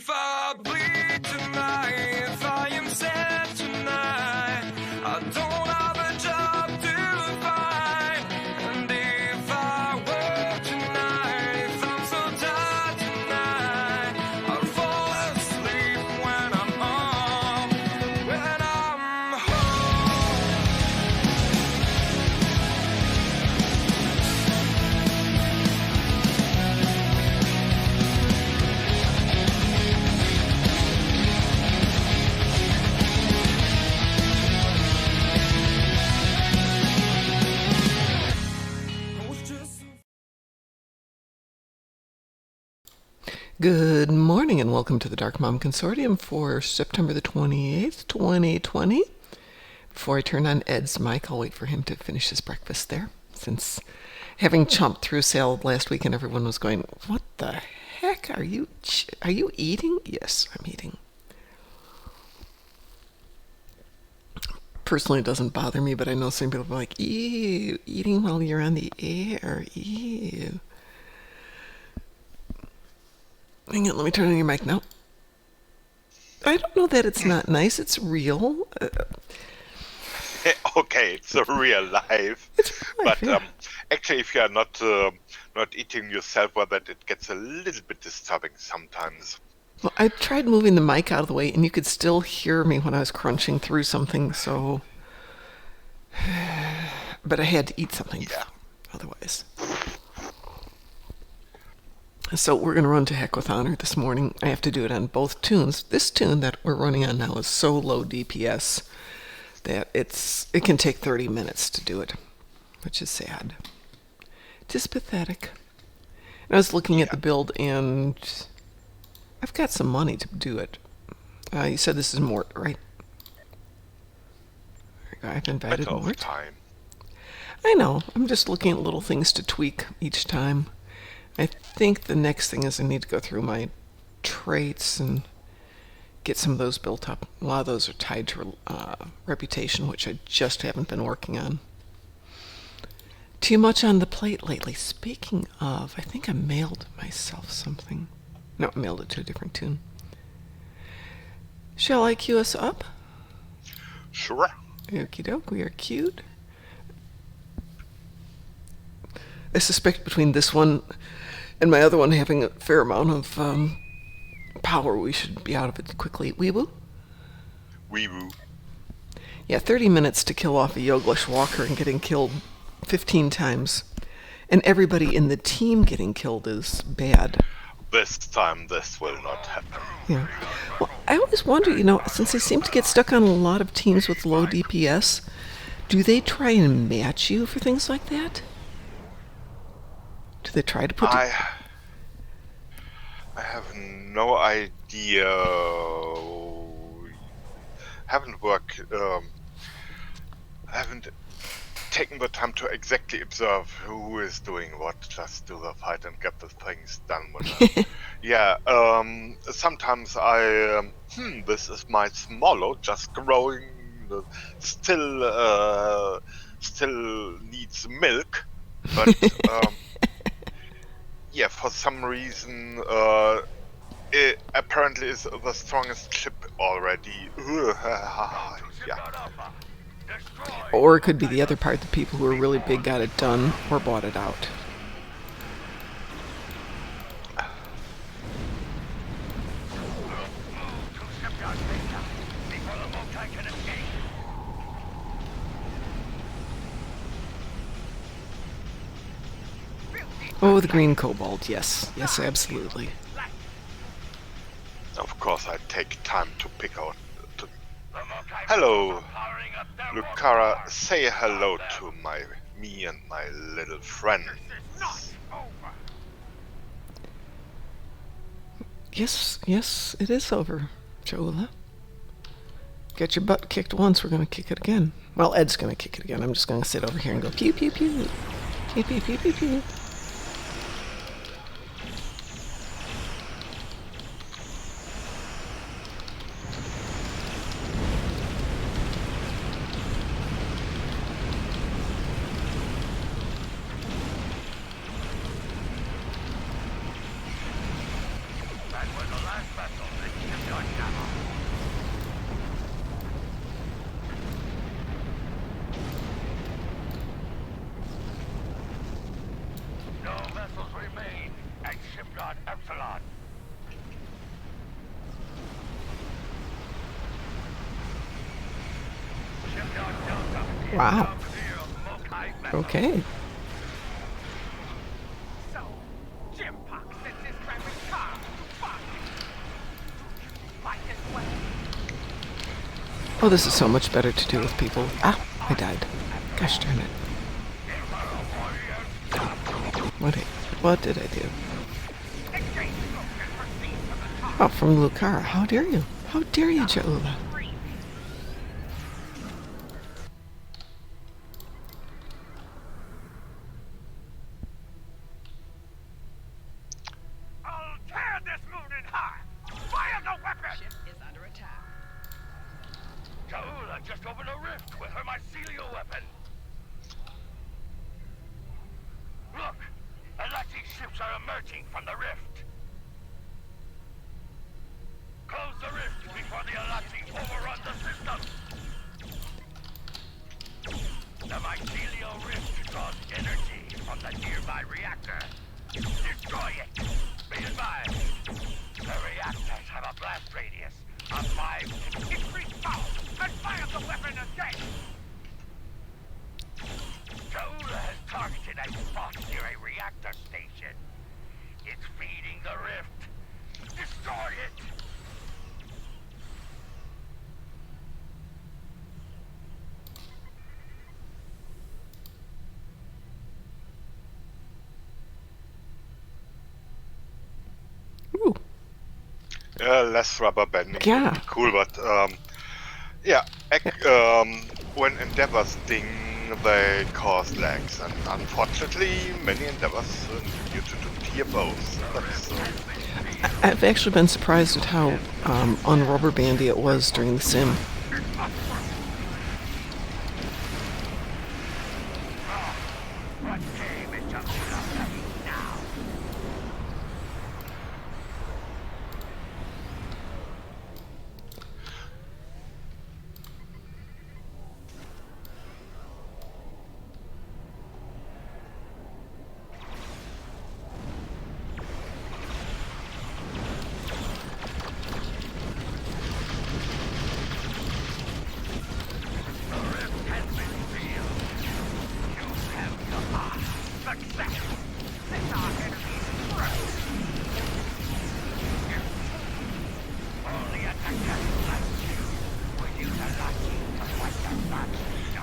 if I bleed tonight, if I am sad tonight, I don't have a job to find. And if I work tonight, if I'm so tired tonight, I'll fall asleep when I'm home. When I'm Good morning and welcome to the Dark Mom Consortium for September the 28th, 2020. Before I turn on Ed's mic, I'll wait for him to finish his breakfast there, since having chomped through salad last week and everyone was going, "What the heck are you eating?" Yes, I'm eating. Personally, it doesn't bother me, but I know some people are like, "Ew, eating while you're on the air, ew." Hang on, let me turn on your mic now. I don't know that it's not nice. It's real. Okay, it's a real life. It's real life, But yeah. actually, if you are not eating yourself, well, that it gets a little bit disturbing sometimes. Well, I tried moving the mic out of the way, and you could still hear me when I was crunching through something, so... But I had to eat something otherwise. So we're going to run to Heck with Honor this morning. I have to do it on both tunes. This tune that we're running on now is so low DPS that it can take 30 minutes to do it, which is sad. It is pathetic. And I was looking at the build, and I've got some money to do it. You said this is Mort, right? I've invited Better of Mort. time. I know. I'm just looking at little things to tweak each time. I think the next thing is I need to go through my traits and get some of those built up. A lot of those are tied to reputation, which I just haven't been working on. Too much on the plate lately. Speaking of, I think I mailed myself something. No, I mailed it to a different tune. Shall I cue us up? Sure. Okie doke, we are cued. I suspect between this one and my other one having a fair amount of power, we should be out of it quickly. Weeboo? Wee-woo. Yeah, 30 minutes to kill off a Yoglish Walker and getting killed 15 times. And everybody in the team getting killed is bad. This time, this will not happen. Yeah. Well, I always wonder, since they seem to get stuck on a lot of teams with low DPS, do they try and match you for things like that? Do they try to put... I have no idea. Haven't taken the time to exactly observe who is doing what. Just do the fight and get the things done. Sometimes this is my Smollo just growing. Still needs milk, but yeah, for some reason, it apparently is the strongest chip already. Yeah. Or it could be the other part, the people who are really big got it done or bought it out. Oh, the green cobalt, yes. Yes, absolutely. Of course, I take time to pick out. Hello, Lucara. Say hello to me and my little friend. Yes, it is over, Jola. Get your butt kicked once, we're going to kick it again. Well, Ed's going to kick it again. I'm just going to sit over here and go pew, pew, pew. Pew, pew, pew, pew, pew. No vessels remain at Shipyard Epsilon. Shipyard Delta. Wow. Okay. So, Jim Pox sends his rapid car to find fight his way. Oh, this is so much better to do with people. Ah, I died. Gosh darn it. What did I do? Oh, from Lucara. How dare you? How dare you, Jaula? I'll tear this moon in half. Fire the weapon! Ship is under attack. Jaula just opened a rift with her mycelial weapon. Look! Alachi ships are emerging from the rift. Close the rift before the Alachi overrun the system. The mycelial rift draws energy from the nearby reactor. Destroy it. Be advised. The reactors have a blast radius of 5. Increase power and fire the weapon again. Jaula has targeted a spot near a reactor station. It's feeding the rift. Destroy it! Ooh. Less rubber banding. Yeah. Cool, but yeah, when endeavors ding, they cause lags, and unfortunately, many endeavors due to TFOs. I've actually been surprised at how unrubber bandy it was during the sim. What game is Jaula now?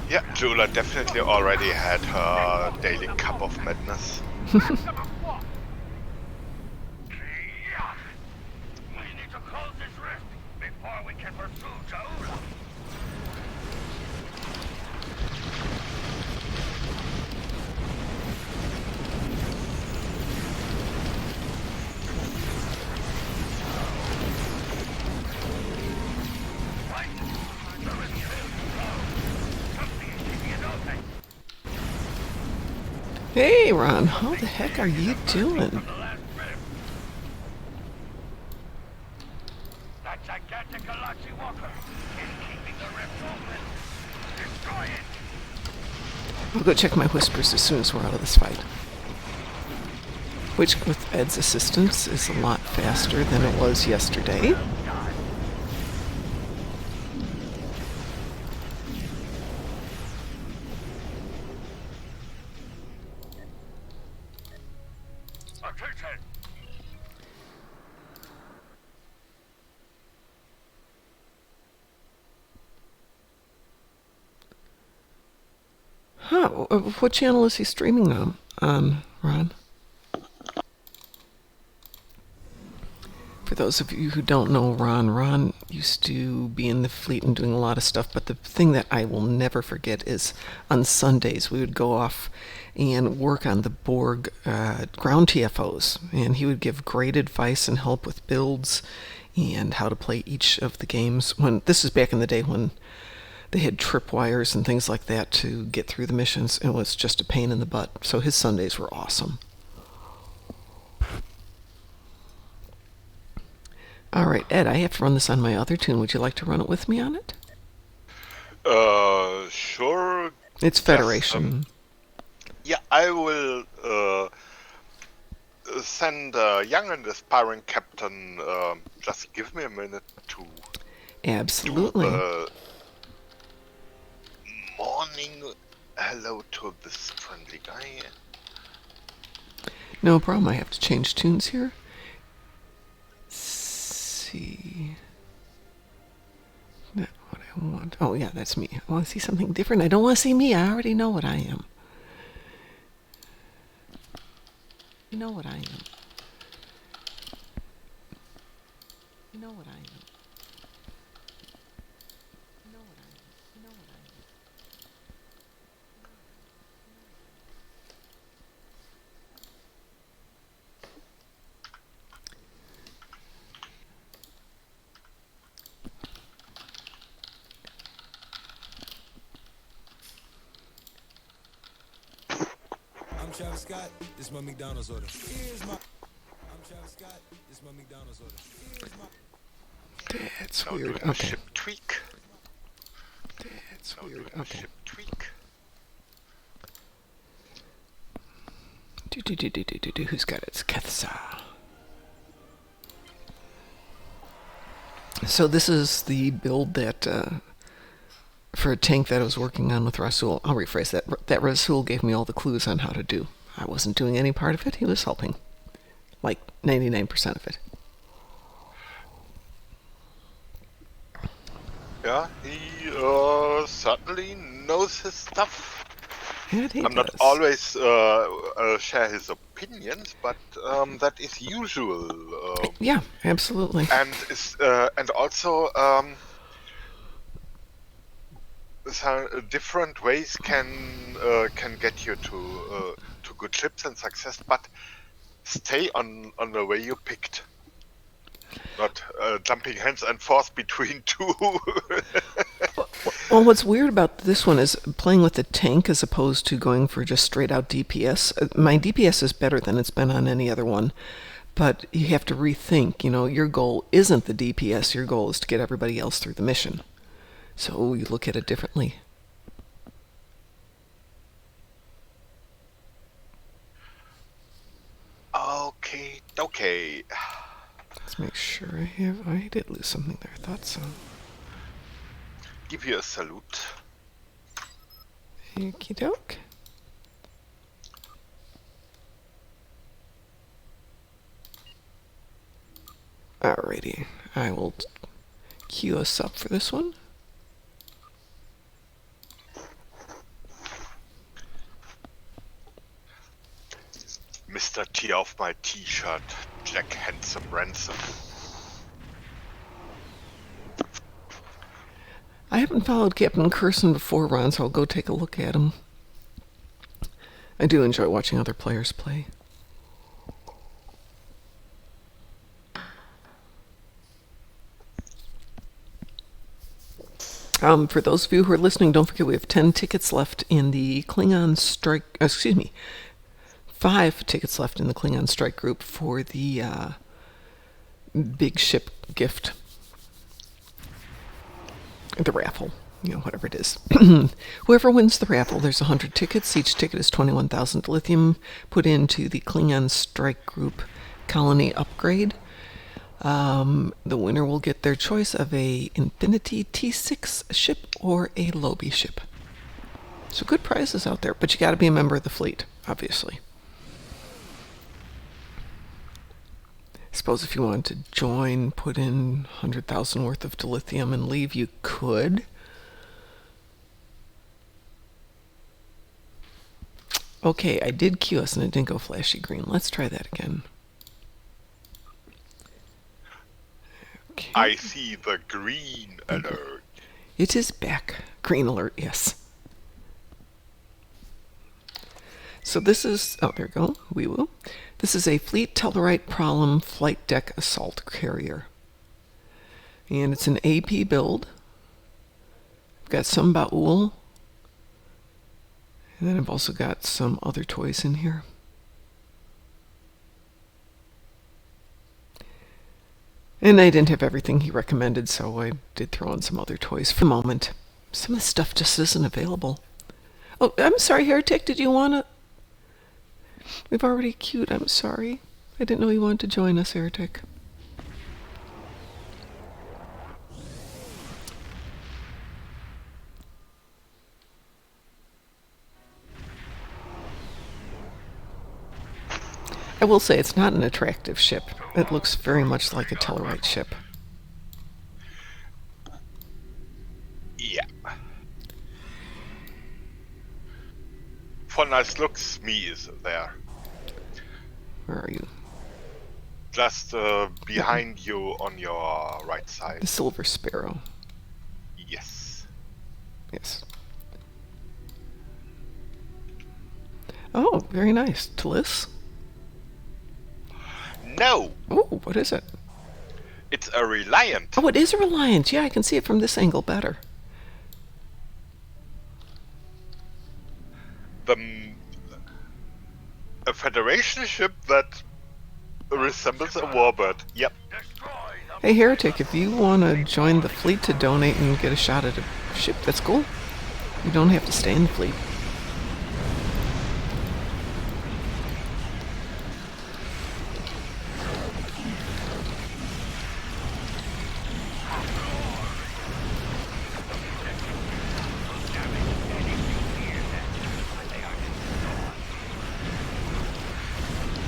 Yeah, Jula definitely already had her daily cup of madness. We need to close this rift before we can pursue Jaula. Hey, Ron, how the heck are you doing? That gigantic Alachi Walker is keeping the rift open. Destroy it! I'll go check my whispers as soon as we're out of this fight. Which, with Ed's assistance, is a lot faster than it was yesterday. Attention! Huh, what channel is he streaming now on, Ron? For those of you who don't know Ron used to be in the fleet and doing a lot of stuff, but the thing that I will never forget is on Sundays we would go off and work on the Borg ground TFOs, and he would give great advice and help with builds and how to play each of the games. This is back in the day when they had tripwires and things like that to get through the missions. It was just a pain in the butt, so his Sundays were awesome. All right, Ed, I have to run this on my other tune. Would you like to run it with me on it? Sure. It's Federation. Yeah, I will send a young and aspiring captain. Just give me a minute to Absolutely. do morning hello to this friendly guy. No problem. I have to change tunes here. See. Not what I want. Oh, yeah, that's me. I want to see something different. I don't want to see me. I already know what I am. You know what I am. You know what I am. You know what I am. You know what I am. I'm Travis Scott. This is my McDonald's order. I'm Travis Scott. This is my McDonald's order. That's Now weird. doing a Okay. ship tweak. That's Now weird. doing a Okay. ship tweak. Who's got it? It's Kethsa. So this is the build that for a tank that I was working on with Rasul. I'll rephrase that. That Rasul gave me all the clues on how to do. I wasn't doing any part of it. He was helping. Like 99% of it. Yeah, he certainly knows his stuff. And he I'm not does. always share his opinions, but that is usual. Yeah, absolutely. And also different ways can get you to good ships and success, but stay on the way you picked. Not jumping hands and forth between two. Well, what's weird about this one is playing with the tank as opposed to going for just straight out DPS. My DPS is better than it's been on any other one, but you have to rethink. Your goal isn't the DPS. Your goal is to get everybody else through the mission. So you look at it differently. Okay. Let's make sure I did lose something there. I thought so. Give you a salute. Okie doke. Alrighty. I will queue us up for this one. Mr. T off my t-shirt, Jack Handsome Ransom. I haven't followed Captain Curson before, Ron, so I'll go take a look at him. I do enjoy watching other players play. For those of you who are listening, don't forget we have 10 tickets left in the Klingon Strike... 5 tickets left in the Klingon Strike group for the big ship gift. The raffle. Whatever it is. Whoever wins the raffle, there's 100 tickets. Each ticket is 21,000 lithium put into the Klingon Strike Group colony upgrade. The winner will get their choice of a Infinity T6 ship or a Lobi ship. So good prizes out there, but you got to be a member of the fleet, obviously. I suppose if you wanted to join, put in 100,000 worth of dilithium and leave, you could. Okay, I did queue us and it didn't go flashy green. Let's try that again. Okay. I see the green alert. It is back. Green alert, yes. So this is, oh, there we go, wee woo. This is a Fleet Tellarite Problem Flight Deck Assault Carrier. And it's an AP build. I've got some Ba'ul. And then I've also got some other toys in here. And I didn't have everything he recommended, so I did throw in some other toys for the moment. Some of the stuff just isn't available. Oh, I'm sorry, Heretic, did you want to... We've already queued, I'm sorry. I didn't know you wanted to join us, Heretic. I will say it's not an attractive ship. It looks very much like a Tellarite ship. Yeah. For nice looks, me is there. Where are you? Just behind you on your right side. The Silver Sparrow. Yes. Yes. Oh, very nice. Taliss? No! Oh, what is it? It's a Reliant. Oh, it is a Reliant. Yeah, I can see it from this angle better. A Federation ship that resembles a warbird. Yep. Hey, Heretic, if you want to join the fleet to donate and get a shot at a ship, that's cool. You don't have to stay in the fleet.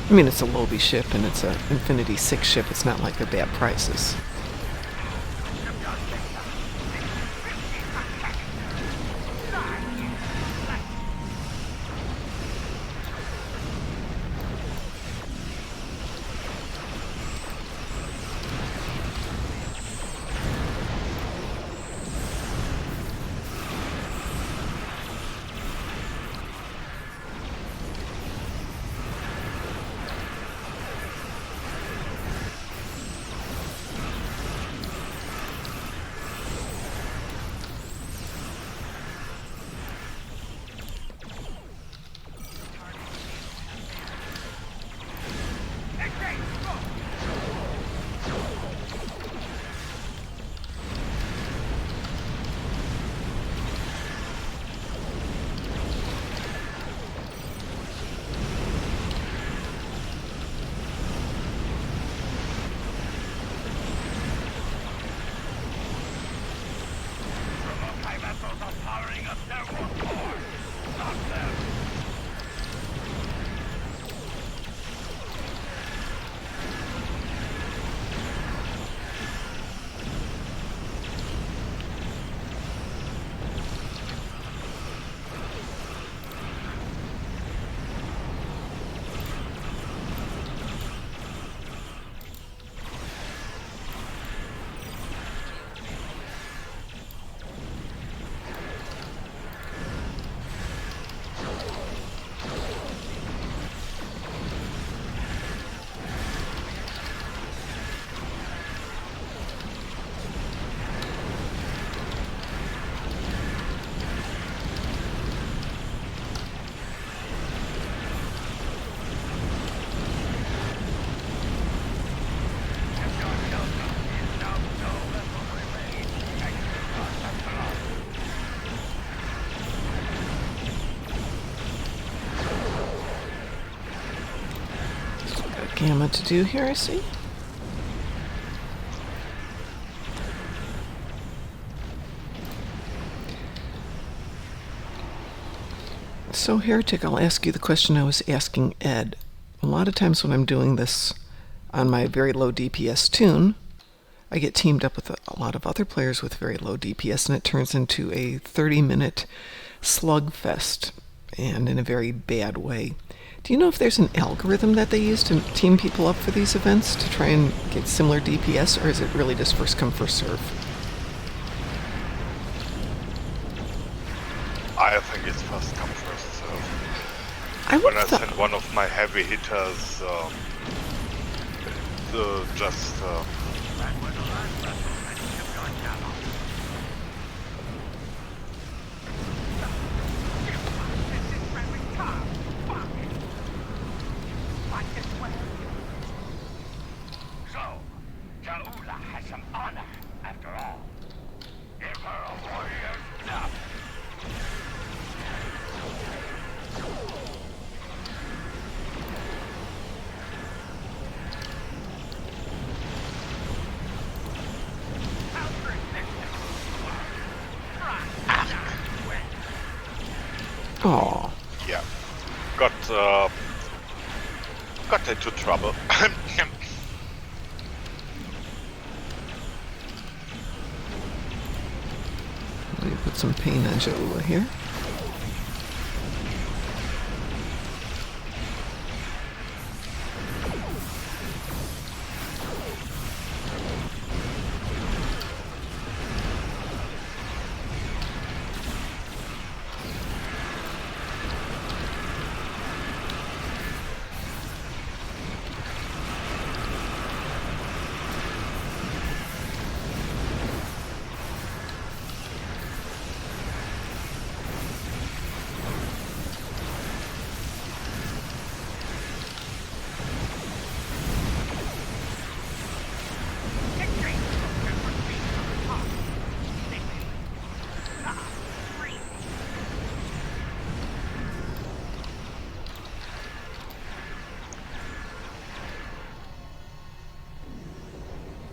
I mean, it's a Lobby ship and it's an Infinity 6 ship. It's not like they're bad prices. Gamma to do here, I see. So, Heretic, I'll ask you the question I was asking Ed. A lot of times when I'm doing this on my very low DPS tune, I get teamed up with a lot of other players with very low DPS, and it turns into a 30-minute slugfest, and in a very bad way. Do you know if there's an algorithm that they use to team people up for these events to try and get similar DPS, or is it really just first come, first serve? I think it's first come, first serve. When I send one of my heavy hitters, just... So, Jaula some honor, after all. Give her a warrior's love. Aw. Yeah. Got into trouble. Let me put some pain on Jola here.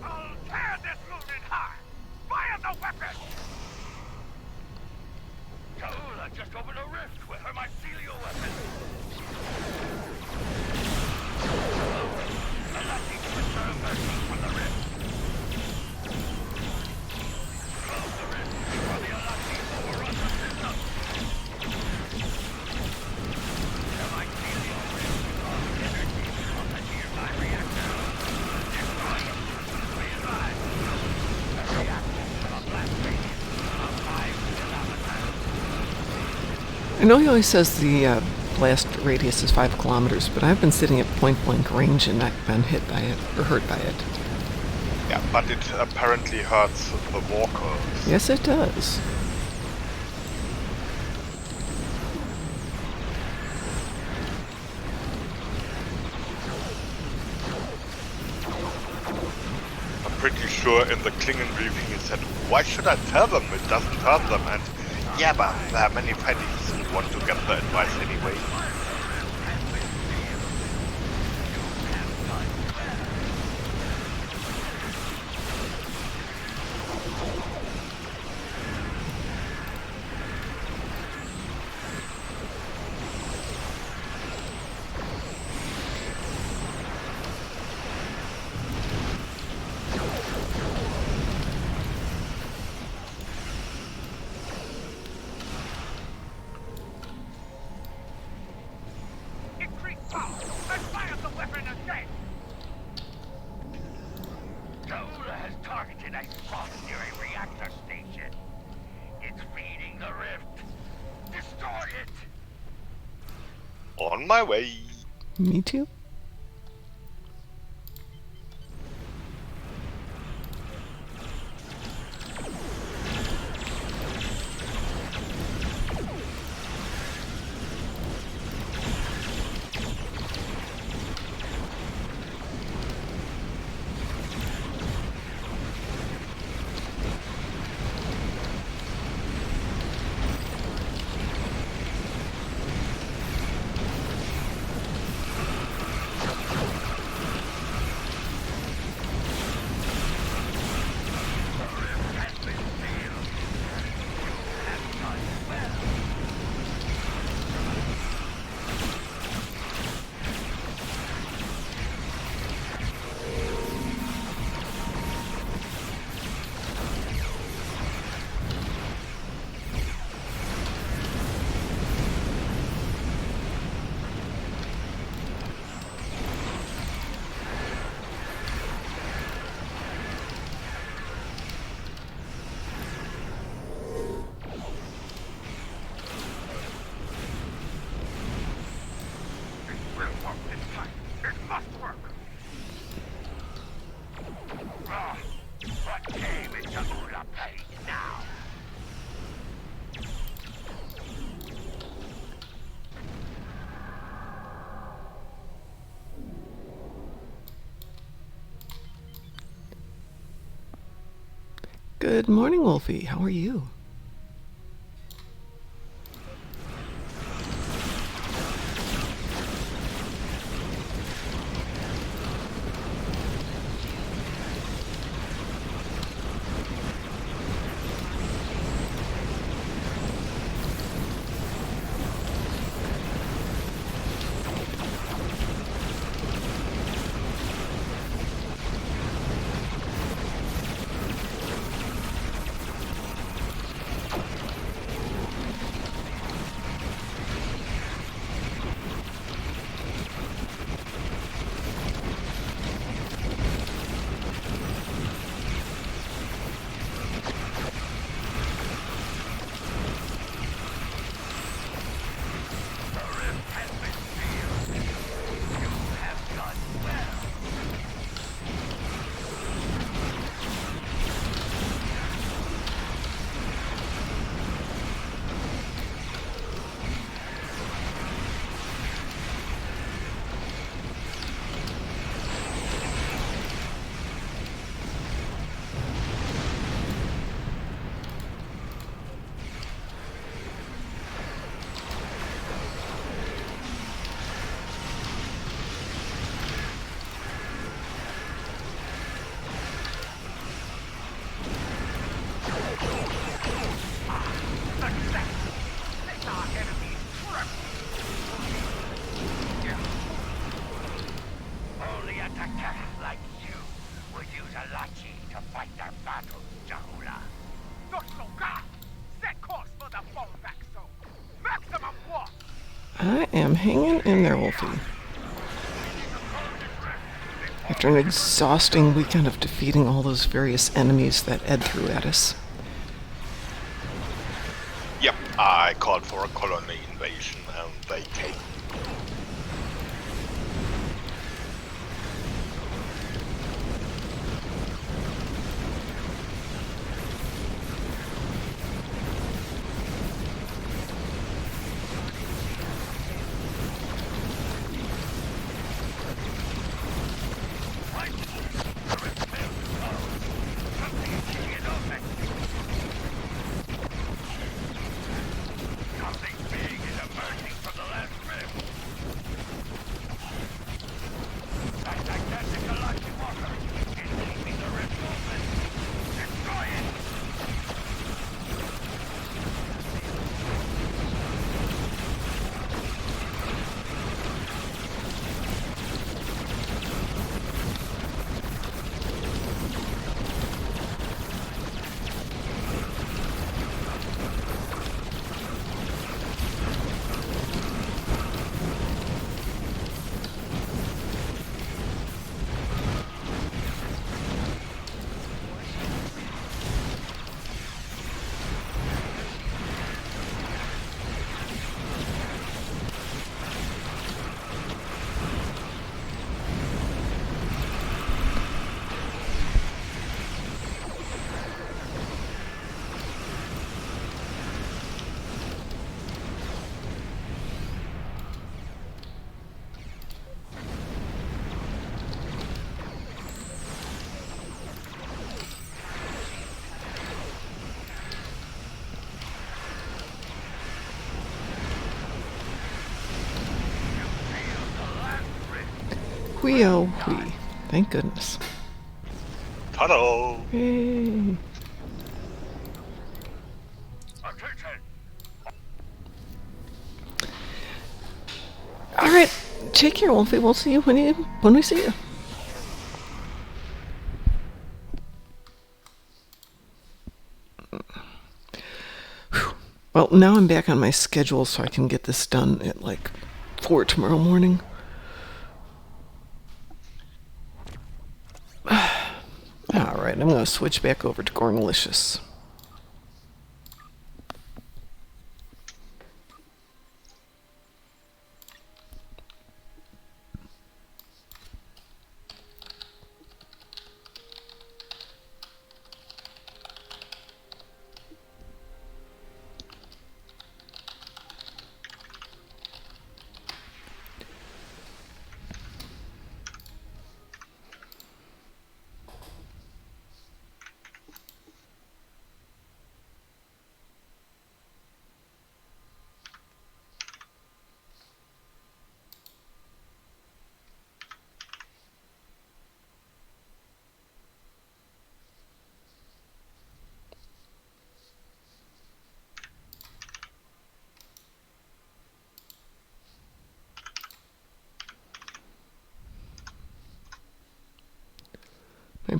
I'll tear this moon in half! Fire the weapon! Kaula just opened a rift with her mycelial weapon. Allow me to return mercy from the rift. Close the rift before the Alati overrun the system. The mycelial rift draws energy from the nearby reactor. Destroy it. Be advised. The reactor have a blast radius of 5 kilometers. I know he always says the blast radius is 5 kilometers, but I've been sitting at point blank range and not been hit by it or hurt by it. Yeah, but it apparently hurts the walkers. Yes, it does. I'm pretty sure in the Klingon briefing he said, why should I tell them it doesn't hurt them? And yeah, but there are many fatties who want to get the advice anyway. Increase power and fire the weapon again! Kaula has targeted a spot near a reactor station. It's feeding the rift. Destroy it! On my way. Me too. Good morning, Wolfie. How are you? Only a attacker like you would use a lachi to fight their battles, Jahula. Dosoka! Set course for the fallback zone. Maximum warp! I am hanging in there, Wolfie. After an exhausting weekend of defeating all those various enemies that Ed threw at us. Yep, I called for a colony invasion and they came. Something big is emerging from the last rift. That gigantic Galaxy Walker is keeping the rift open. Destroy it! Whee oh whee. Thank goodness. Hello. Yay. Attention! Alright, take care, Wolfie. We'll see you when we see you. Whew. Well, now I'm back on my schedule so I can get this done at like 4 tomorrow morning. Alright, I'm going to switch back over to Gornglicious.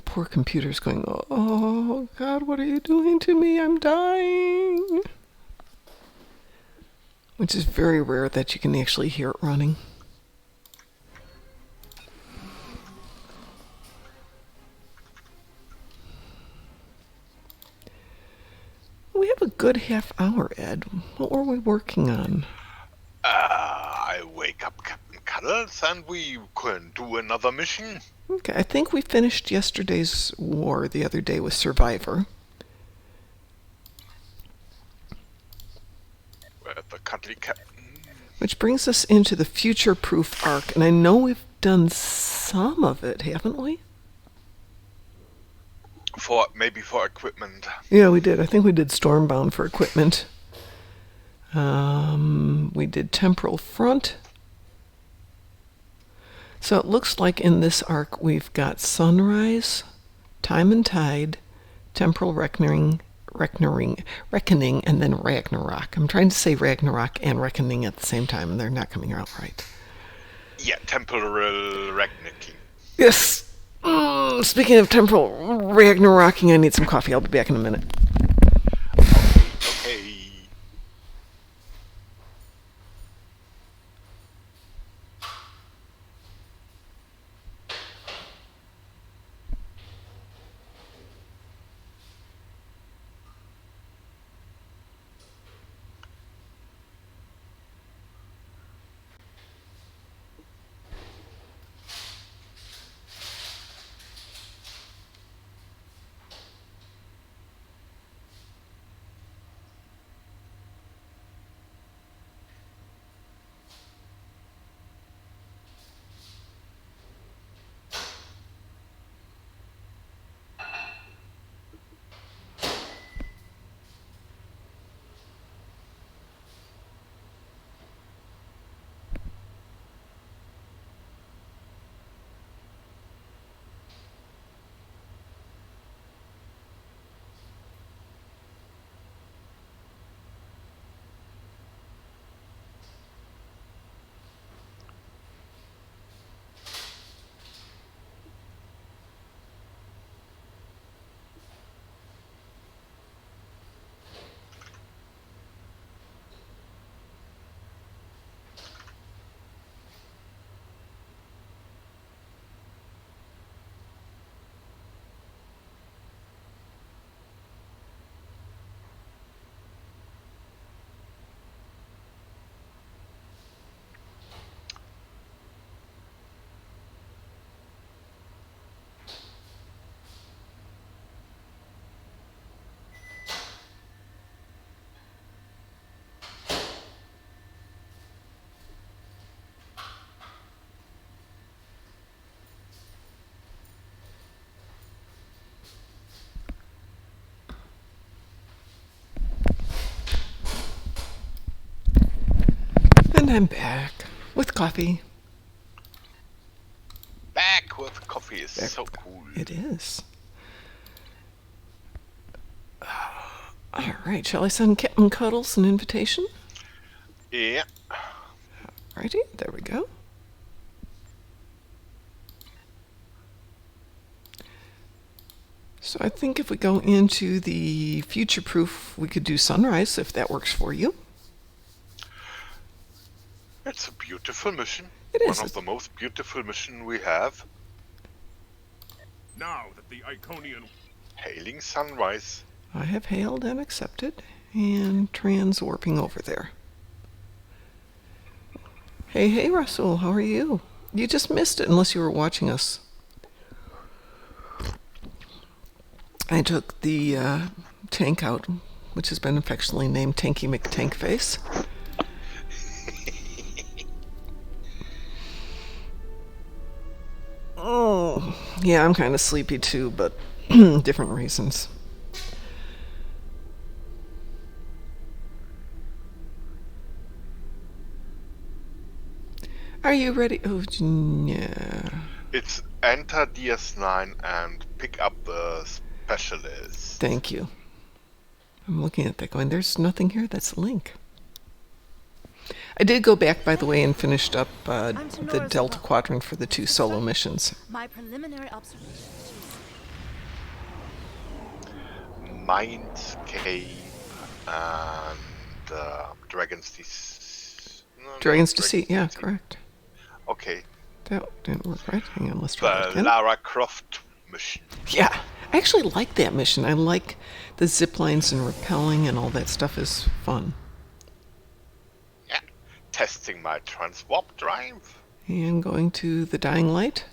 poor computer's going, oh, God, what are you doing to me? I'm dying. Which is very rare that you can actually hear it running. We have a good half hour, Ed. What were we working on? I wake up Captain Cuddles and we can do another mission. Okay, I think we finished yesterday's war the other day with Survivor. Where's the cuddly captain? Which brings us into the future-proof arc, and I know we've done some of it, haven't we? Maybe for equipment. Yeah, we did. I think we did Stormbound for equipment. We did Temporal Front. So it looks like in this arc we've got Sunrise, Time and Tide, Temporal Reckoning, and then Ragnarok. I'm trying to say Ragnarok and Reckoning at the same time, and they're not coming out right. Yeah, temporal reckoning. Yes. Speaking of temporal Ragnaroking, I need some coffee. I'll be back in a minute. Okay. And I'm back with coffee. Back with coffee is so cool. It is. All right, shall I send Captain Cuddles an invitation? Yeah. Righty, there we go. So I think if we go into the future proof, we could do Sunrise if that works for you. It's a beautiful mission. It is. One of the most beautiful missions we have. Now that the Iconian... Hailing Sunrise. I have hailed and accepted, and trans-warping over there. Hey, Russell, how are you? You just missed it unless you were watching us. I took the tank out, which has been affectionately named Tanky McTankface. Oh, yeah, I'm kind of sleepy too, but different reasons. Are you ready? Oh, yeah. It's enter DS9 and pick up the specialist. Thank you. I'm looking at that going, there's nothing here that's a link. I did go back, by the way, and finished up the Delta Quadrant for the 2 solo missions. My preliminary observations. Mind's Cave and Dragon's Deceit. Dragon's Deceit, yeah, correct. Okay. That didn't work right. Hang on, let's try that The again. Lara Croft mission. Yeah, I actually like that mission. I like the zip lines and rappelling and all that stuff is fun. Yeah. Testing my transwarp drive. And going to the Dying Light.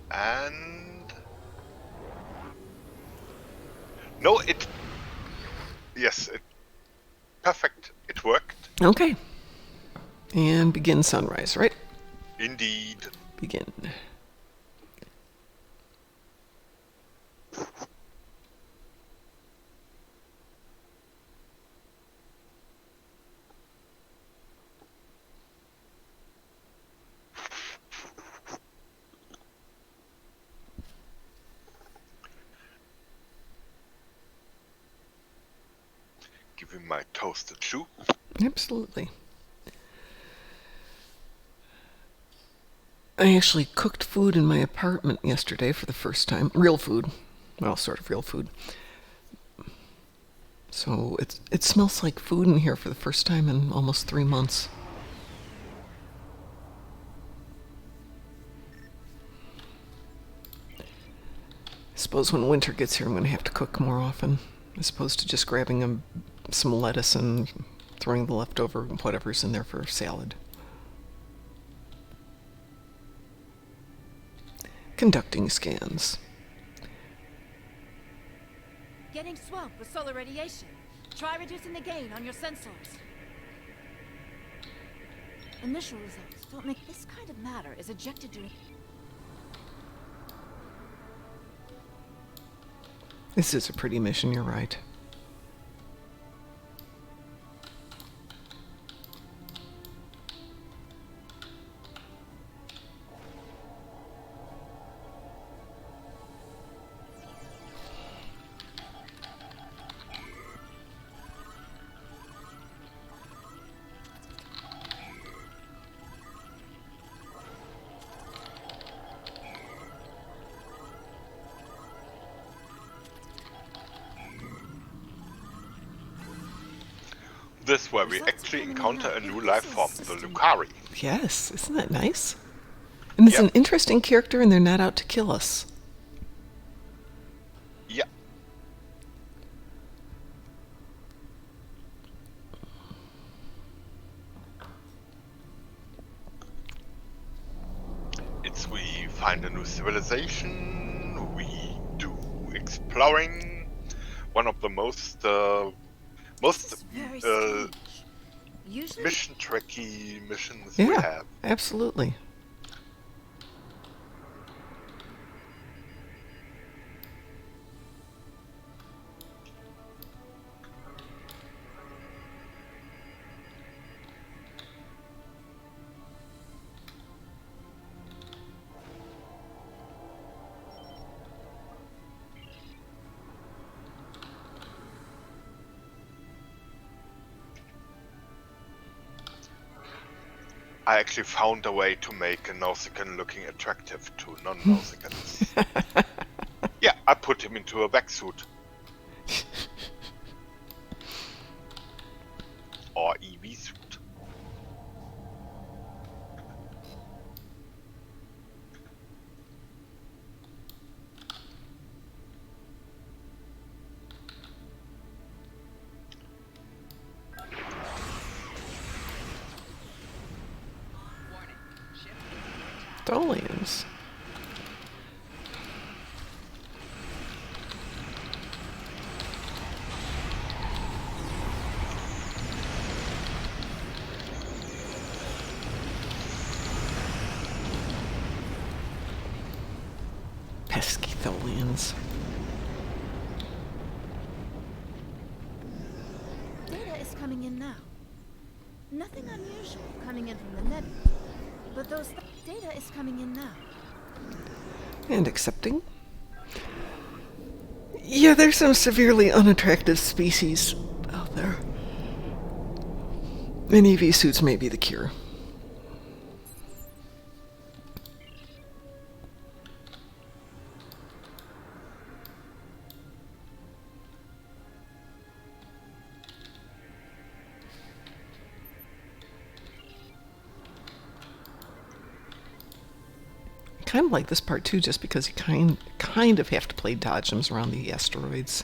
And... No, it... Yes, it... Perfect. It worked. Okay. And begin sunrise, right? Indeed. Begin. Give him my toasted shoe. Absolutely. I actually cooked food in my apartment yesterday for the first time. Real food. Well, sort of real food. So it smells like food in here for the first time in almost 3 months. I suppose when winter gets here, I'm going to have to cook more often, as opposed to just grabbing some lettuce and throwing the leftover whatever's in there for salad. Conducting scans. Getting swamped with solar radiation. Try reducing the gain on your sensors. Initial results don't make this kind of matter is ejected during... This is a pretty mission, you're right. This where we actually encounter a new life form, the Lucari. Yes, isn't that nice? And it's Yeah. an interesting character, and they're not out to kill us. Yeah. It's we find a new civilization, we do exploring. One of the most Very strange. Usually... mission tricky missions we Yeah, have. absolutely. I actually found a way to make a Nausicaan looking attractive to non-Nausicans. Yeah, I put him into a back suit. Or EV suit. Dolians. Pesky Tholians. Data is coming in now. Nothing unusual coming in from the nebula. But those data is coming in now. And accepting. Yeah, there's some severely unattractive species out there. And EV suits may be the cure. kind of like this part too, just because you kind of have to play dodgems around the asteroids.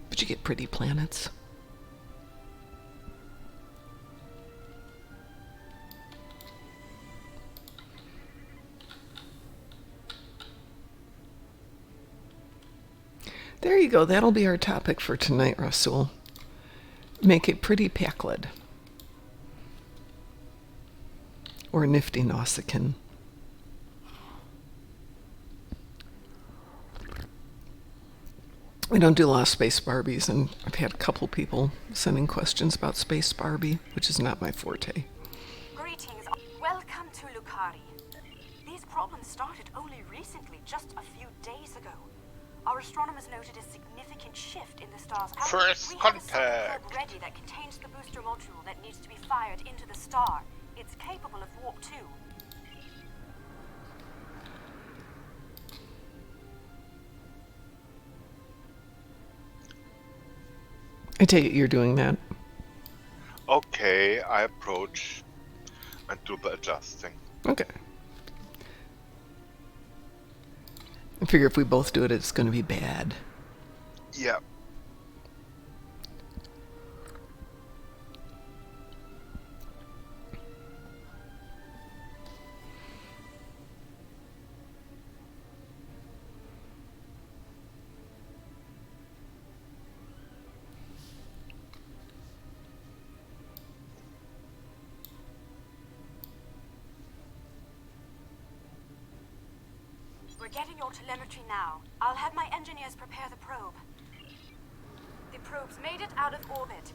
But you get pretty planets. There you go. That'll be our topic for tonight, Rasul. Make a pretty Pakled. Or nifty Nausicaan. I don't do a lot of Space Barbies, and I've had a couple people sending questions about Space Barbie, which is not my forte. Greetings. Welcome to Lucari. These problems started only recently, just a few days ago. Our astronomers noted a significant shift in the star's output. First We have a solar contact. probe ready that contains the booster module that needs to be fired into the star. It's capable of warp 2. I take it you're doing that. Okay, I approach and do the adjusting. Okay. I figure if we both do it, it's going to be bad. Yeah. We're getting your telemetry now. I'll have my engineers prepare the probe. The probe's made it out of orbit.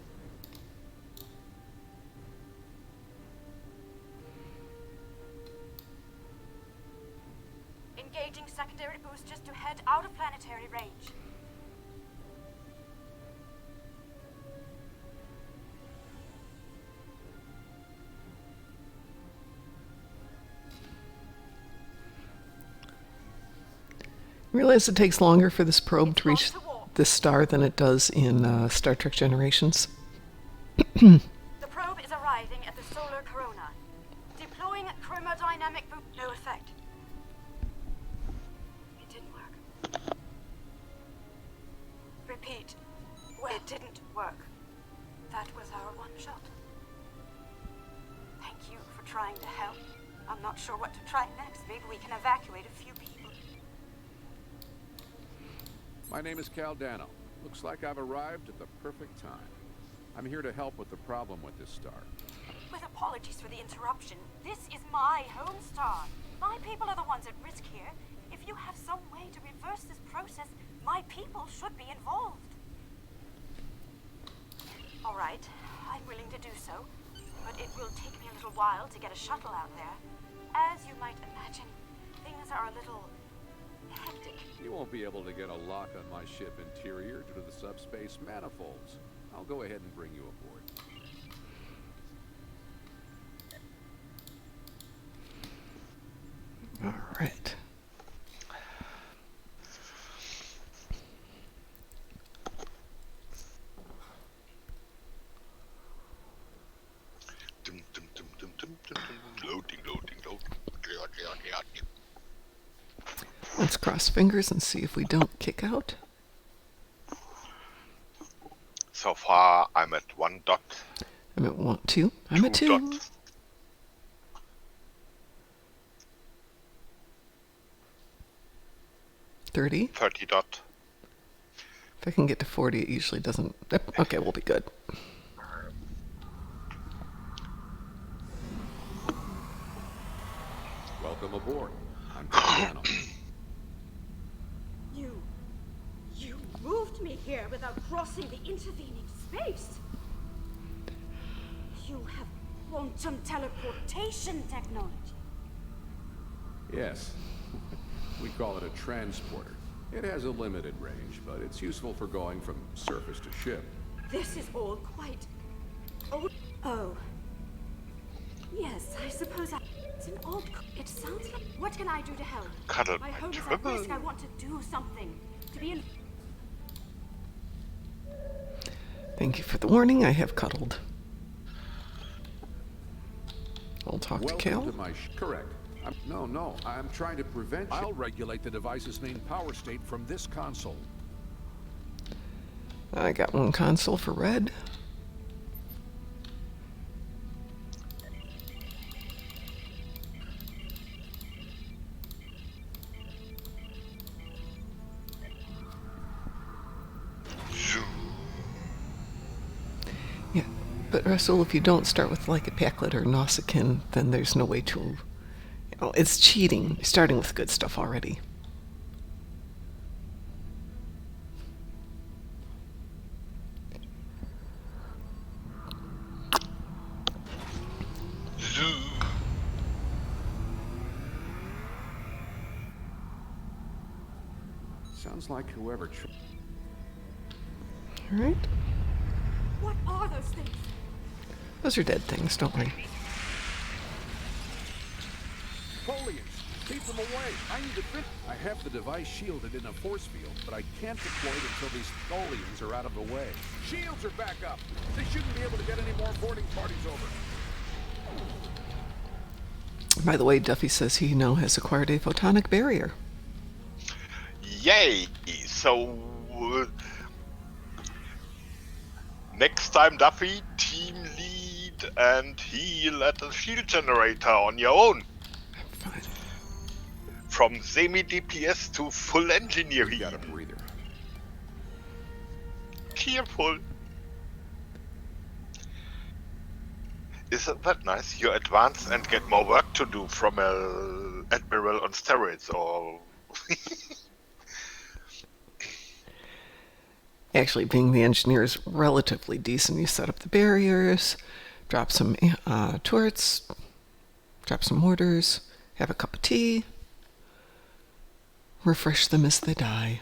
Engaging secondary boosters to head out of planetary range. Realize it takes longer for this probe to reach this star than it does in Star Trek Generations. The probe is arriving at the solar corona. Deploying chromodynamic boost. No effect. It didn't work. Repeat. Well, it didn't work. That was our one shot. Thank you for trying to help. I'm not sure what to try next. Maybe we can evacuate a few people. My name is Caldano. Looks like I've arrived at the perfect time. I'm here to help with the problem with this star. With apologies for the interruption, this is my home star. My people are the ones at risk here. If you have some way to reverse this process, my people should be involved. All right, I'm willing to do so, but it will take me a little while to get a shuttle out there. As you might imagine, things are a little hectic. You won't be able to get a lock on my ship interior due to the subspace manifolds. I'll go ahead and bring you aboard. All right. Dum, dum, dum, dum, dum, dum, dum. Loading, loading, loading. Let's cross fingers and see if we don't kick out. So far, I'm at 1 dot. I'm at 1, 2. I'm at 2. Dot. $30. 30 dot. If I can get to 40, it usually doesn't. Okay, we'll be good. Welcome aboard. I'm Caldano. You moved me here without crossing the intervening space. You have quantum teleportation technology. Yes. We call it a transporter. It has a limited range, but it's useful for going from surface to ship. This is all quite old. Oh. Yes, I suppose it's an odd. It sounds like. What can I do to help? Cuddle My my home is at trouble. risk. I want to do something. To be in. Thank you for the warning. I have cuddled. I'll talk to Cal. Welcome to my correct. No, I'm trying to prevent you. I'll regulate the device's main power state from this console. I got one console for Red. Yeah, but Russell, if you don't start with like a Packlet or Nausicaan, then there's no way to... You know, it's cheating. You're starting with good stuff already. Sounds like whoever... All right. What are those things? Those are dead things, don't worry. Foliage! Keep them away! I need to fit. I have the device shielded in a force field, but I can't deploy it until these Tholians are out of the way. Shields are back up! They shouldn't be able to get any more boarding parties over. By the way, Duffy says he now has acquired a photonic barrier. Yay! So next time, Duffy, team lead and heal at the shield generator on your own. Fine. From semi-DPS to full engineering. Got a breather. Careful. Isn't that nice? You advance and get more work to do from a admiral on steroids, or... Actually, being the engineer is relatively decent. You set up the barriers, drop some turrets, drop some mortars, have a cup of tea, refresh them as they die.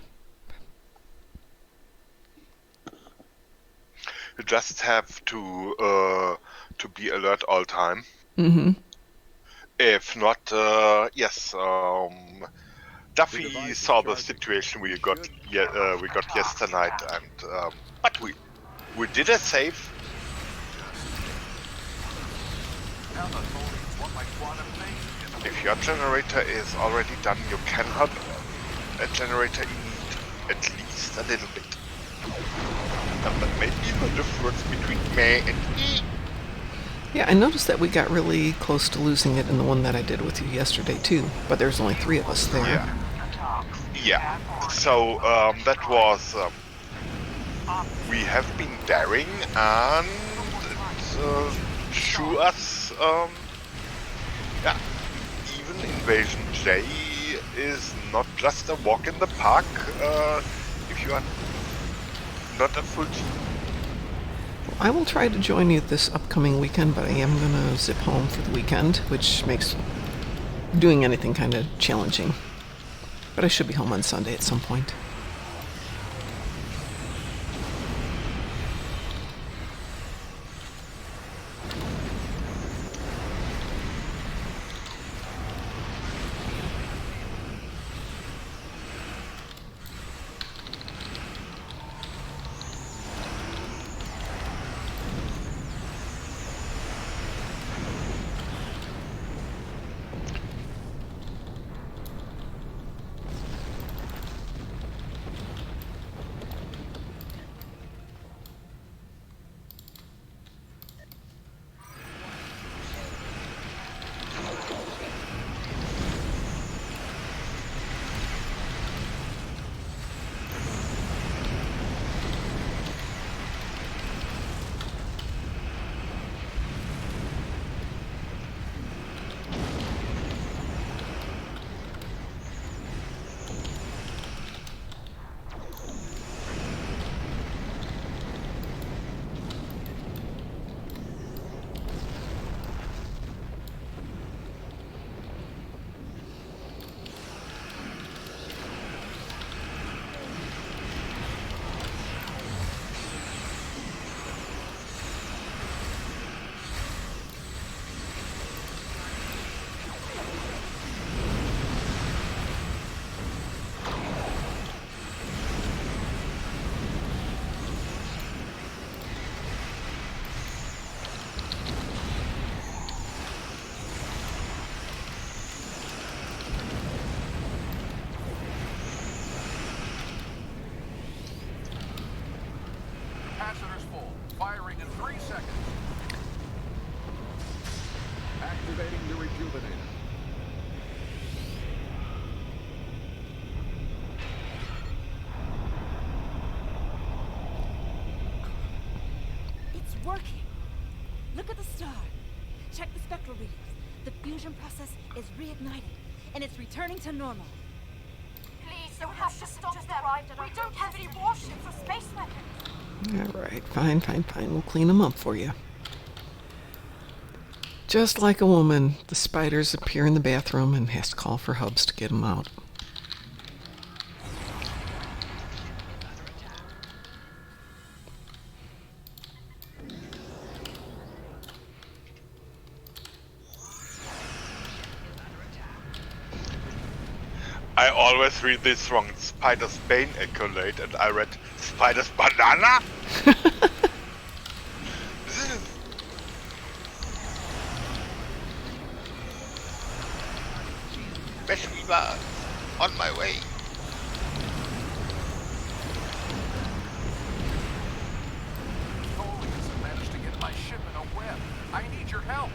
You just have to be alert all time. Mm-hmm. If not, yes, Duffy saw the situation we got yesterday night, and but we did a save. If your generator is already done, you can help a generator in need at least a little bit. And that may be the difference between me and me. Yeah, I noticed that we got really close to losing it in the one that I did with you yesterday, too. But there's only 3 of us there. Yeah. So, that was... we have been daring, and it showed us... yeah, even Invasion J is not just a walk in the park if you are not a full team. I will try to join you this upcoming weekend, but I am going to zip home for the weekend, which makes doing anything kind of challenging. But I should be home on Sunday at some point. Activating the rejuvenator. It's working. Look at the star. Check the spectral readings. The fusion process is reignited, and it's returning to normal. Please, you have to stop them. We don't have any warships or space weapons. All right, fine, fine, fine. We'll clean them up for you. Just like a woman, the spiders appear in the bathroom and has to call for Hubs to get them out. I always read this wrong. Spider's Bane accolade, and I read Spider's Banana? Mesh Weaver, on my way. Tholians have managed to get my ship in a web. I need your help.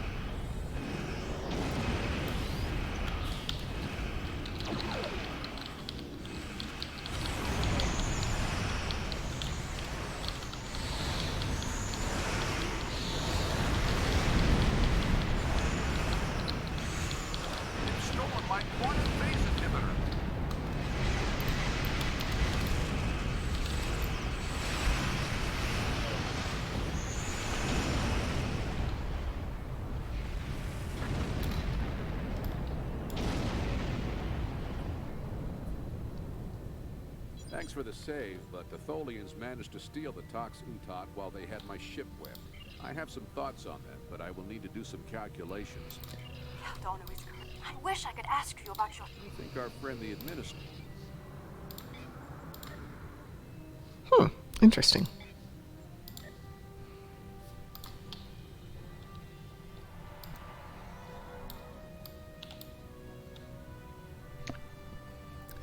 It's stolen my quantum phase inhibitor. Thanks for the save, but the Tholians managed to steal the Tox Utot while they had my ship webbed. I have some thoughts on that, but I will need to do some calculations. Aldano is correct. I wish I could ask you about your... I think our friend the administrator... Interesting.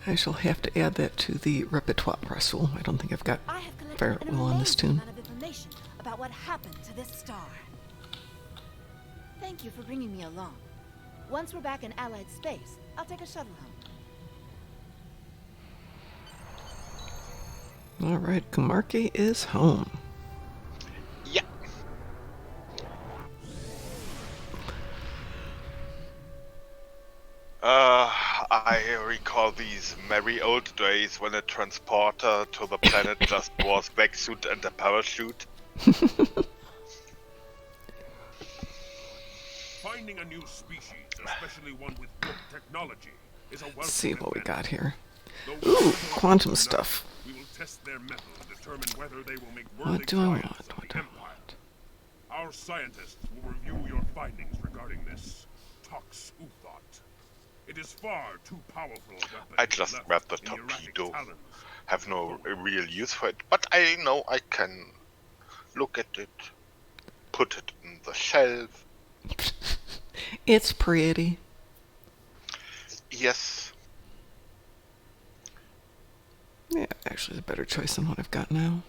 I shall have to add that to the repertoire Rasul. I don't think I've got I have collected very an well on this amazing tune. amount of information about what happened to this star. Thank you for bringing me along. Once we're back in Allied space, I'll take a shuttle home. All right, Kumarke is home. Yeah. I recall these merry old days when a transporter to the planet just was backsuit and a parachute. Finding a new species, especially one with good technology, is a welcome Let's see what we adventure. got here. Though Ooh, we quantum don't stuff. know, we will test their metal and determine whether they will make What worthy do I clients want? of What the do I Empire. want? Our scientists will review your findings regarding this Tox Uthot. It is far too powerful a weapon I to be just left grabbed the in the erratic torpedo. talons Have no of Thor. real use for it, but I know I can look at it, put it in the shelf. It's pretty. Yes. Yeah, actually, it's a better choice than what I've got now.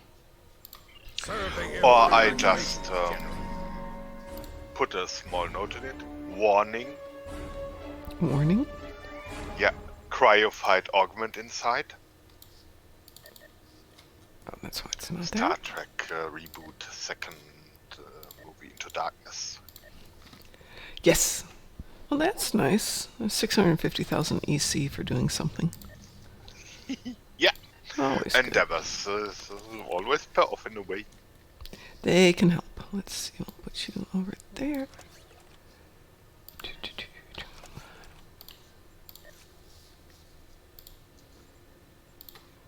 Or I just put a small note in it. Warning. Warning? Yeah. Cryophyte augment inside. Oh, that's why it's not Star there. Trek reboot, second movie Into Darkness. Yes. Well, that's nice. 650,000 EC for doing something. Yeah. Always good. Endeavors always pay off in a way. They can help. Let's see. I'll put you over there.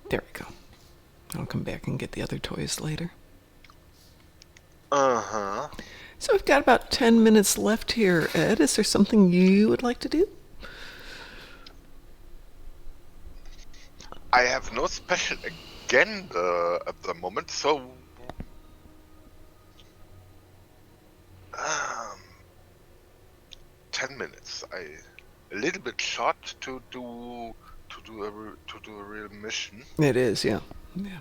There we go. I'll come back and get the other toys later. Uh-huh. So we've got about 10 minutes left here. Ed, is there something you would like to do? I have no special agenda at the moment, so 10 minutes. A little bit short to do a real mission. It is, yeah. Yeah.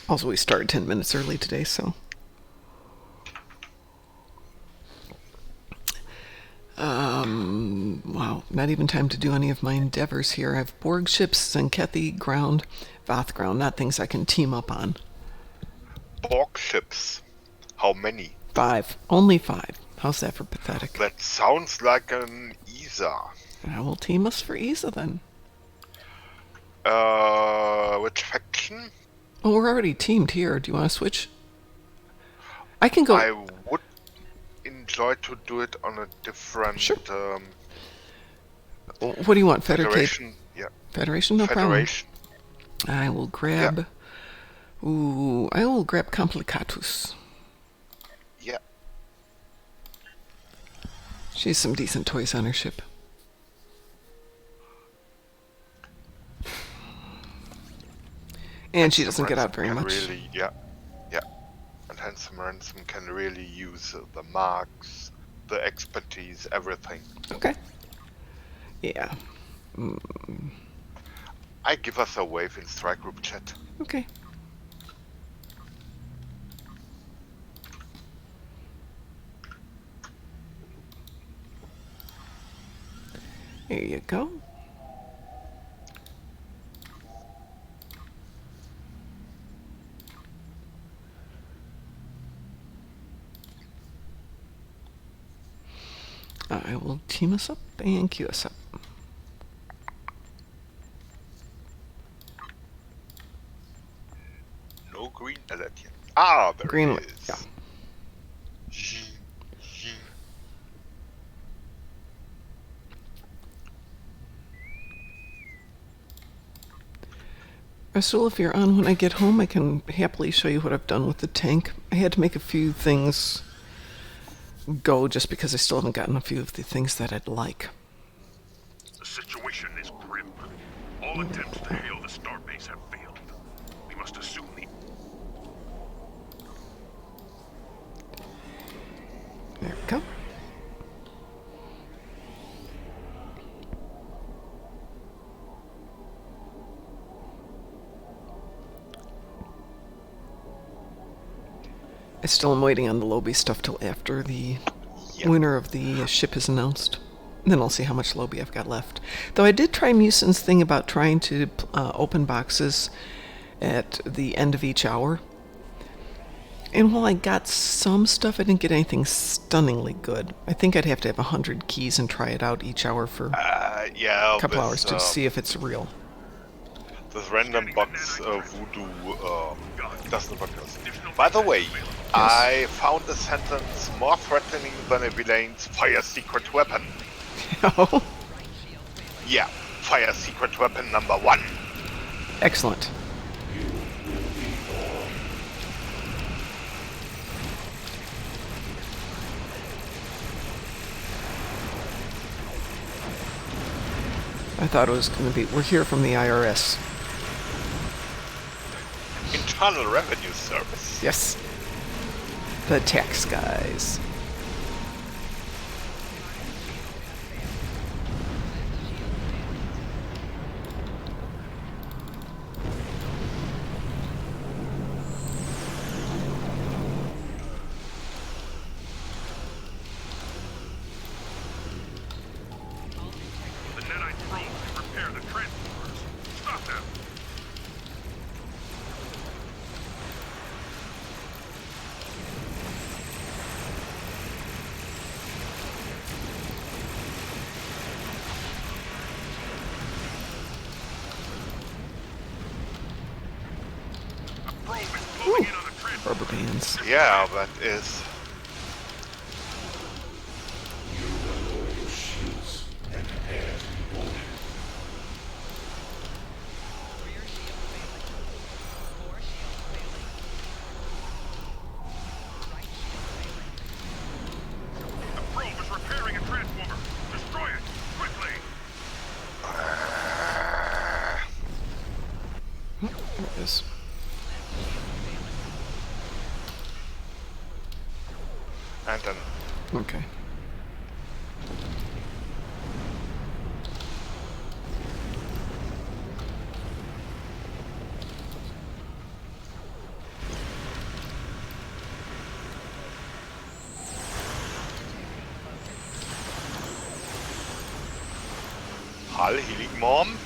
Also, we started 10 minutes early today, so. not even time to do any of my endeavors here. I have Borg ships, Zenkethi ground, Voth ground, not things I can team up on. Borg ships. How many? 5. Only 5. How's that for pathetic? That sounds like an ESA. I will team us for ESA then. Which faction? Oh, we're already teamed here. Do you want to switch? I can go... I would enjoy to do it on a different... Sure. What do you want? Federation? Yeah. Federation? No Federation. problem. I will grab... Yeah. Ooh, I will grab Complicatus. Yeah. She's some decent toys on her ship. And she doesn't get out very much. Really, yeah. And Handsome Ransom can really use the marks, the expertise, everything. Okay. Yeah. I give us a wave in Strike Group chat. Okay. There you go. I will team us up and queue us up. No green alert yet. Ah, there Green it light, is. yeah. Rasul, if you're on when I get home, I can happily show you what I've done with the tank. I had to make a few things go just because I still haven't gotten a few of the things that I'd like. The situation is grim. All attempts to hail the starbase have failed. We must assume the... There we go. I still am waiting on the Lobby stuff till after the winner of the ship is announced. And then I'll see how much Lobby I've got left. Though I did try Muson's thing about trying to open boxes at the end of each hour. And while I got some stuff, I didn't get anything stunningly good. I think I'd have to have 100 keys and try it out each hour for a couple hours to see if it's real. This random box voodoo doesn't work. By the way, I found a sentence more threatening than a villain's fire secret weapon. Oh? Yeah, fire secret weapon number 1. Excellent. I thought it was going to be, we're here from the IRS. Internal Revenue Service. Yes. The tax guys. The Nedite drones can repair the transformers. Stop them! A probe is closing in on the transformers. Rubber bands. Yeah, that is. The probe is repairing a transformer. Destroy it, quickly! There it is. And then Okay. Hull healing mom.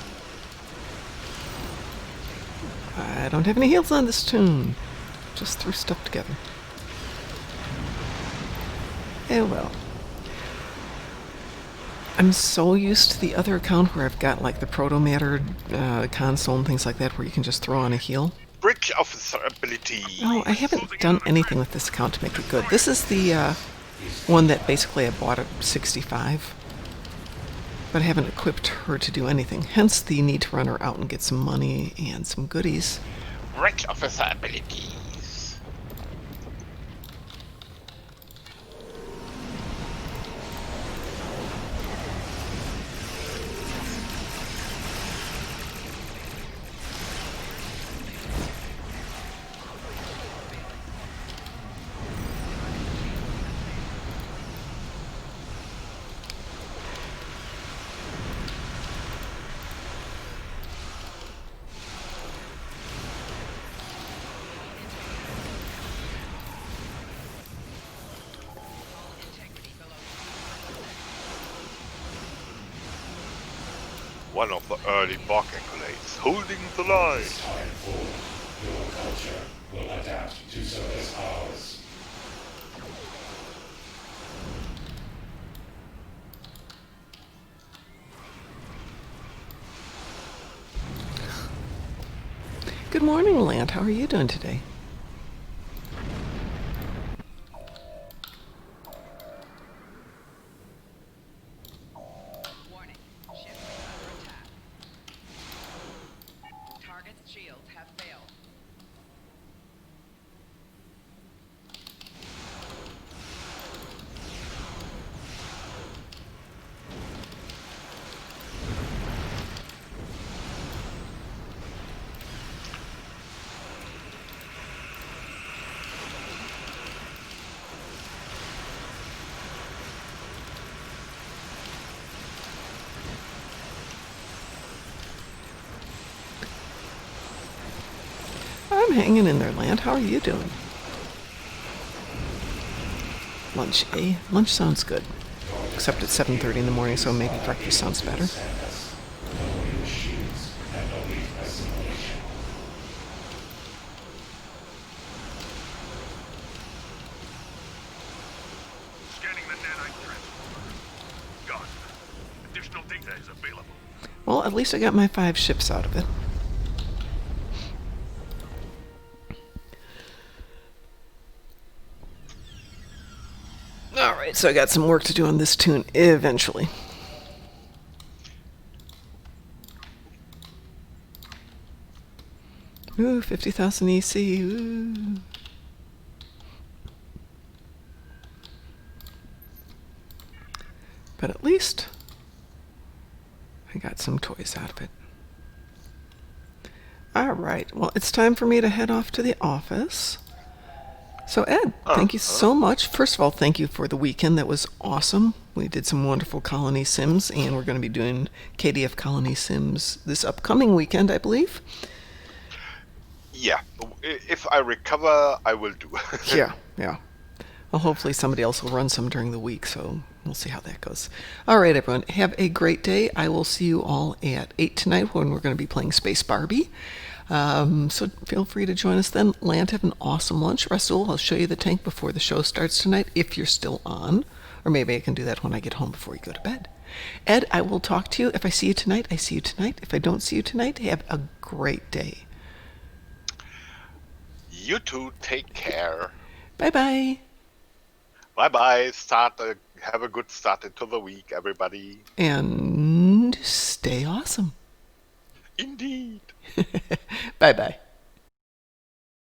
I don't have any heals on this tune. Just threw stuff together. Well. I'm so used to the other account where I've got like the Proto Matter console and things like that where you can just throw on a heal. Bridge officer ability. No, I haven't done anything with this account to make it good. This is the one that basically I bought at 65. But I haven't equipped her to do anything. Hence the need to run her out and get some money and some goodies. Bridge officer abilities. One of the early Bach accolades, holding the line. Your culture will adapt to service hours. Good morning, Lant. How are you doing today? Warning. Ship is under attack. Target's shields have failed. I'm hanging in there, Lant. How are you doing? Lunch, eh? Lunch sounds good. Except it's 7:30 in the morning, so maybe breakfast sounds better. Scanning the nanite transporter. Gone. Additional data is available. Well, at least I got my 5 ships out of it. Alright, so I got some work to do on this tune eventually. Ooh, 50,000 EC. Ooh. But at least I got some toys out of it. Alright, well, it's time for me to head off to the office. So, Ed, thank you so much. First of all, thank you for the weekend. That was awesome. We did some wonderful colony sims, and we're going to be doing KDF colony sims this upcoming weekend, I believe. Yeah, if I recover, I will do. Yeah. Well, hopefully somebody else will run some during the week, so we'll see how that goes. All right, everyone, have a great day. I will see you all at 8 tonight when we're going to be playing Space Barbie. So feel free to join us then. Lant, have an awesome lunch. Rasul, I'll show you the tank before the show starts tonight, if you're still on. Or maybe I can do that when I get home before you go to bed. Ed, I will talk to you. If I see you tonight, I see you tonight. If I don't see you tonight, have a great day. You too, take care. Bye-bye. Bye-bye. Have a good start into the week, everybody. And stay awesome. Indeed. Bye-bye.